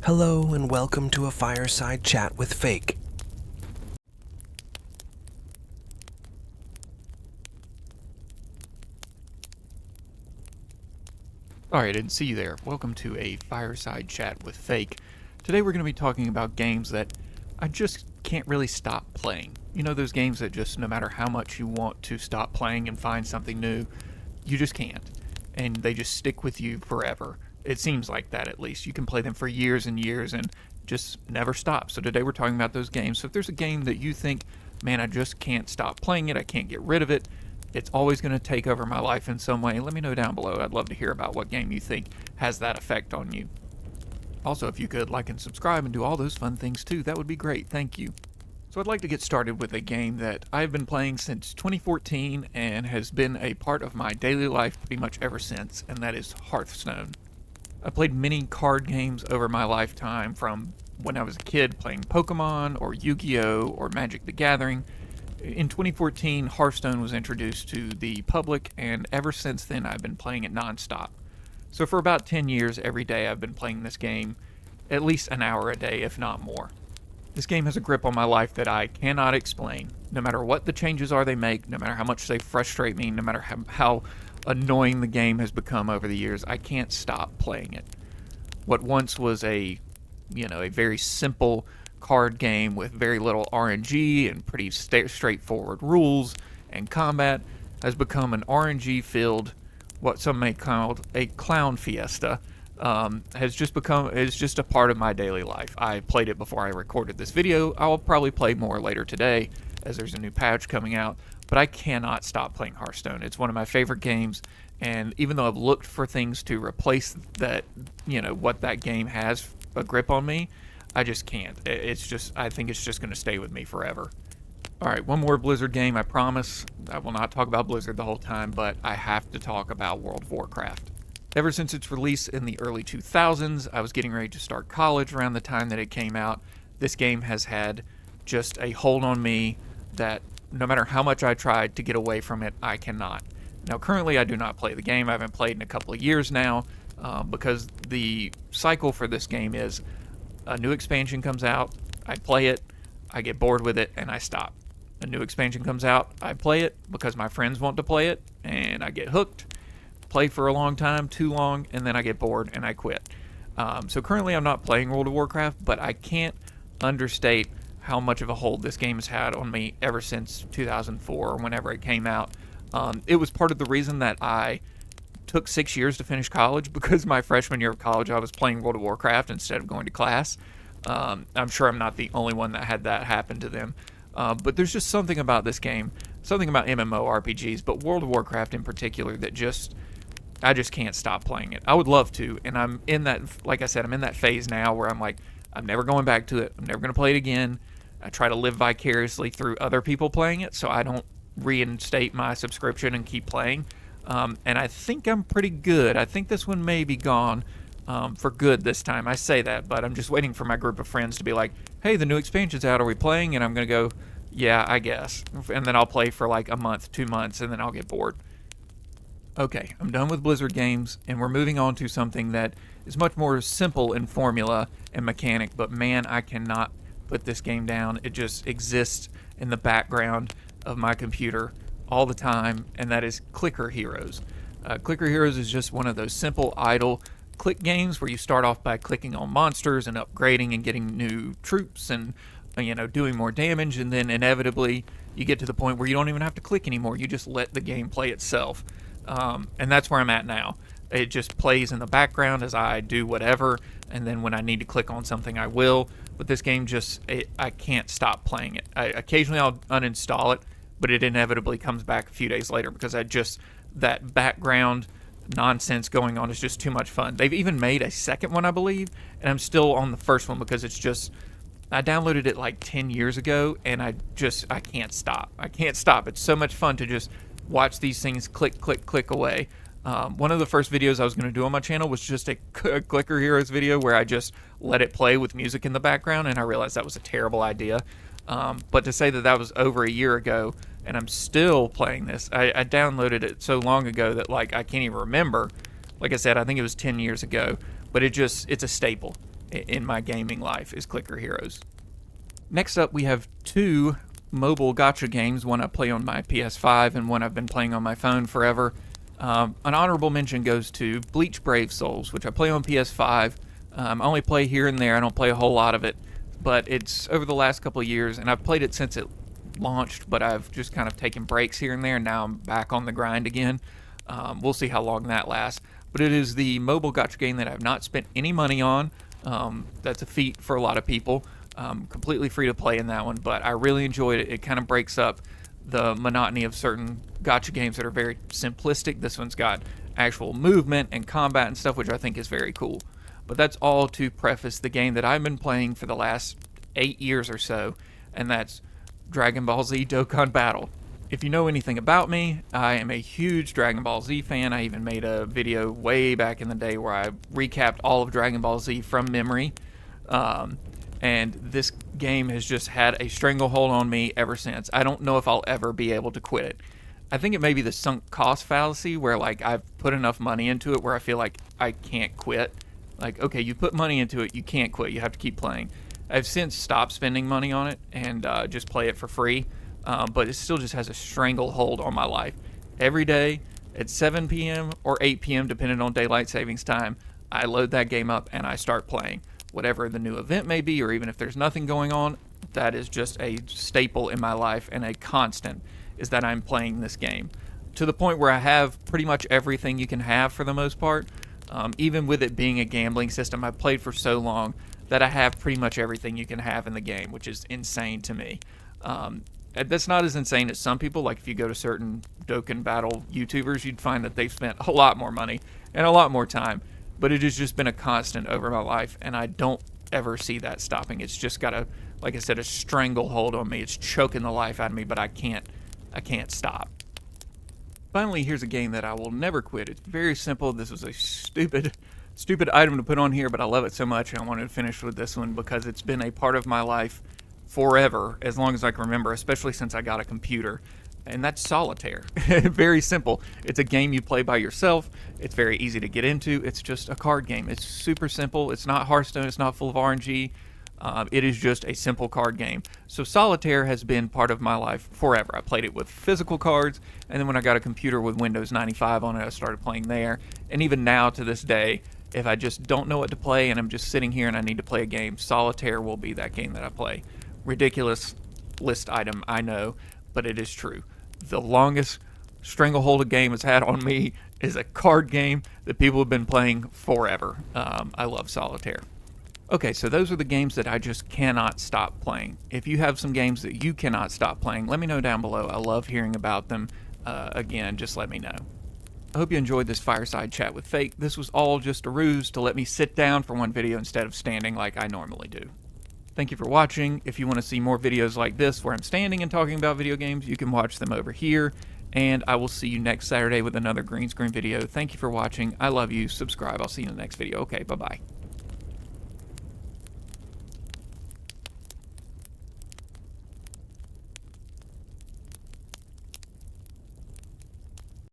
Hello and welcome to a fireside chat with Fake. Alright, I didn't see you there. Welcome to a fireside chat with Fake. Today we're going to be talking about games that I just can't really stop playing. You know, those games that just no matter how much you want to stop playing and find something new, you just can't. And they just stick with you forever. It seems like that, at least. You can play them for years and years and just never stop. So today we're talking about those games. So if there's a game that you think, man, I just can't stop playing it, I can't get rid of it, it's always going to take over my life in some way, let me know down below. I'd love to hear about what game you think has that effect on you. Also, if you could like and subscribe and do all those fun things too, that would be great. Thank you. So I'd like to get started with a game that I've been playing since 2014 and has been a part of my daily life pretty much ever since, and that is Hearthstone. I played many card games over my lifetime, from when I was a kid playing Pokemon or Yu-Gi-Oh! Or Magic the Gathering. In 2014, Hearthstone was introduced to the public, and ever since then I've been playing it nonstop. So for about 10 years, every day I've been playing this game, at least an hour a day, if not more. This game has a grip on my life that I cannot explain. No matter what the changes are they make, no matter how much they frustrate me, no matter how annoying the game has become over the years, I can't stop playing it. What once was a very simple card game with very little RNG and pretty straightforward rules and combat has become an RNG-filled, what some may call a clown fiesta. Is just a part of my daily life. I played it before I recorded this video. I'll probably play more later today, as there's a new patch coming out, but I cannot stop playing Hearthstone. It's one of my favorite games, and even though I've looked for things to replace that, what that game has a grip on me, I just can't. I think it's just going to stay with me forever. Alright, one more Blizzard game, I promise. I will not talk about Blizzard the whole time, but I have to talk about World of Warcraft. Ever since its release in the early 2000s, I was getting ready to start college around the time that it came out. This game has had just a hold on me that no matter how much I tried to get away from it, I cannot. Now, currently, I do not play the game. I haven't played in a couple of years now, because the cycle for this game is a new expansion comes out, I play it, I get bored with it, and I stop. A new expansion comes out, I play it because my friends want to play it, and I get hooked. Play for a long time, too long, and then I get bored and I quit. So currently I'm not playing World of Warcraft, but I can't understate how much of a hold this game has had on me ever since 2004 or whenever it came out. It was part of the reason that I took 6 years to finish college, because my freshman year of college I was playing World of Warcraft instead of going to class. I'm sure I'm not the only one that had that happen to them. But there's just something about this game, something about MMORPGs, but World of Warcraft in particular, that I just can't stop playing it. I would love to, and I'm in that, like I said, I'm in that phase now where I'm like, I'm never going back to it. I'm never going to play it again. I try to live vicariously through other people playing it, so I don't reinstate my subscription and keep playing. And I think I'm pretty good. I think this one may be gone for good this time. I say that, but I'm just waiting for my group of friends to be like, hey, the new expansion's out. Are we playing? And I'm going to go, yeah, I guess. And then I'll play for like a month, 2 months, and then I'll get bored. Okay, I'm done with Blizzard games, and we're moving on to something that is much more simple in formula and mechanic, but man, I cannot put this game down. It just exists in the background of my computer all the time, and that is Clicker Heroes. Clicker Heroes is just one of those simple, idle click games where you start off by clicking on monsters and upgrading and getting new troops and doing more damage, and then inevitably you get to the point where you don't even have to click anymore. You just let the game play itself. And that's where I'm at now. It just plays in the background as I do whatever, and then when I need to click on something, I will. But this game I can't stop playing it. Occasionally I'll uninstall it, but it inevitably comes back a few days later because that background nonsense going on is just too much fun. They've even made a second one, I believe, and I'm still on the first one because I downloaded it like 10 years ago, and I can't stop. I can't stop. It's so much fun to just watch these things click, click, click away. One of the first videos I was going to do on my channel was just a Clicker Heroes video where I just let it play with music in the background, and I realized that was a terrible idea. But to say that was over a year ago, and I'm still playing this, I downloaded it so long ago that, like, I can't even remember. Like I said, I think it was 10 years ago, but it's a staple. It's in my gaming life is Clicker Heroes. Next up, we have two mobile gacha games, one I play on my PS5 and one I've been playing on my phone forever. An honorable mention goes to Bleach Brave Souls, which I play on PS5. I only play here and there. I don't play a whole lot of it, but it's over the last couple of years, and I've played it since it launched, but I've just kind of taken breaks here and there, and now I'm back on the grind again. We'll see how long that lasts. But it is the mobile gacha game that I've not spent any money on. That's a feat for a lot of people. Completely free to play in that one, but I really enjoyed it. It kind of breaks up the monotony of certain gacha games that are very simplistic. This one's got actual movement and combat and stuff, which I think is very cool. But that's all to preface the game that I've been playing for the last 8 years or so, and that's Dragon Ball Z Dokkan Battle. If you know anything about me, I am a huge Dragon Ball Z fan. I even made a video way back in the day where I recapped all of Dragon Ball Z from memory. And this game has just had a stranglehold on me ever since. I don't know if I'll ever be able to quit it. I think it may be the sunk cost fallacy where like I've put enough money into it where I feel like I can't quit. Like, okay, you put money into it, you can't quit. You have to keep playing. I've since stopped spending money on it and just play it for free. But it still just has a stranglehold on my life. Every day at 7 p.m. or 8 p.m., depending on daylight savings time, I load that game up and I start playing. Whatever the new event may be, or even if there's nothing going on, that is just a staple in my life and a constant, is that I'm playing this game. To the point where I have pretty much everything you can have for the most part. Even with it being a gambling system, I've played for so long that I have pretty much everything you can have in the game, which is insane to me. That's not as insane as some people. Like if you go to certain Dokkan Battle YouTubers, you'd find that they've spent a lot more money and a lot more time. But it has just been a constant over my life, and I don't ever see that stopping. It's just got like I said, a stranglehold on me. It's choking the life out of me, but I can't stop. Finally, here's a game that I will never quit. It's very simple. This was a stupid item to put on here, but I love it so much, and I wanted to finish with this one because it's been a part of my life forever, as long as I can remember, especially since I got a computer. And that's Solitaire. Very simple. It's a game you play by yourself. It's very easy to get into. It's just a card game. It's super simple. It's not Hearthstone. It's not full of RNG. It is just a simple card game. So Solitaire has been part of my life forever. I played it with physical cards, and then when I got a computer with Windows 95 on it, I started playing there. And even now, to this day, if I just don't know what to play and I'm just sitting here and I need to play a game, Solitaire will be that game that I play. Ridiculous list item, I know, but it is true. The longest stranglehold a game has had on me is a card game that people have been playing forever. I love Solitaire. Okay, so those are the games that I just cannot stop playing. If you have some games that you cannot stop playing, let me know down below. I love hearing about them. Again, just let me know. I hope you enjoyed this fireside chat with Fake. This was all just a ruse to let me sit down for one video instead of standing like I normally do. Thank you for watching. If you want to see more videos like this where I'm standing and talking about video games, you can watch them over here. And I will see you next Saturday with another green screen video. Thank you for watching. I love you. Subscribe. I'll see you in the next video. Okay, bye-bye.